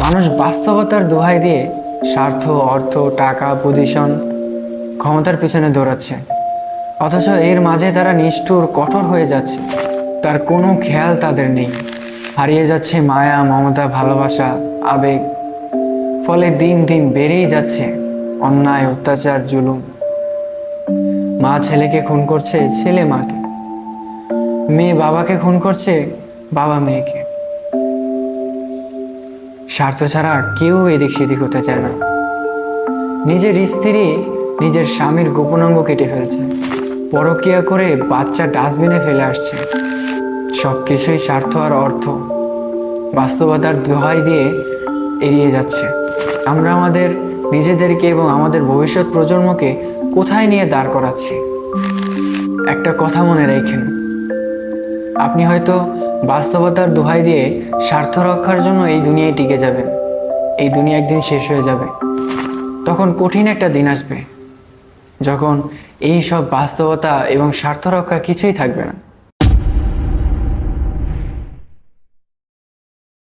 মানুষ বাস্তবতার দোহাই দিয়ে স্বার্থ, অর্থ, টাকা, পজিশন, ক্ষমতার পিছনে দৌড়াচ্ছে, অথচ এর মাঝে তারা নিষ্ঠুর, কঠোর হয়ে যাচ্ছে। তার কোনো খেয়াল তাদের নেই। হারিয়ে যাচ্ছে মায়া, মমতা, ভালোবাসা, আবেগ। ফলে দিন দিন বেড়েই যাচ্ছে অন্যায়, অত্যাচার, জুলুম। মা ছেলেকে খুন করছে, ছেলে মাকে। মেয়ে বাবাকে খুন করছে, বাবা মেয়েকে। স্বার্থ ছাড়া কেউ এদিক সেদিক হতে চায় না। নিজের স্ত্রী নিজের স্বামীর গোপনাঙ্গ কেটে ফেলছে, পরকীয়া করে বাচ্চা ডাস্টবিনে ফেলে আসছে। সবকিছুই স্বার্থ আর অর্থ, বাস্তবতার দোহাই দিয়ে এড়িয়ে যাচ্ছে। আমরা আমাদের নিজেদেরকে এবং আমাদের ভবিষ্যৎ প্রজন্মকে কোথায় নিয়ে দাঁড় করাচ্ছি? একটা কথা মনে রাখেন, আপনি হয়তো বাস্তবতার দোহাই দিয়ে স্বার্থ রক্ষার জন্য এই দুনিয়ায় টিকে যাবেন। এই দুনিয়া একদিন শেষ হয়ে যাবে। তখন কঠিন একটা দিন আসবে, যখন এই সব বাস্তবতা এবং স্বার্থ রক্ষা কিছুই থাকবে না।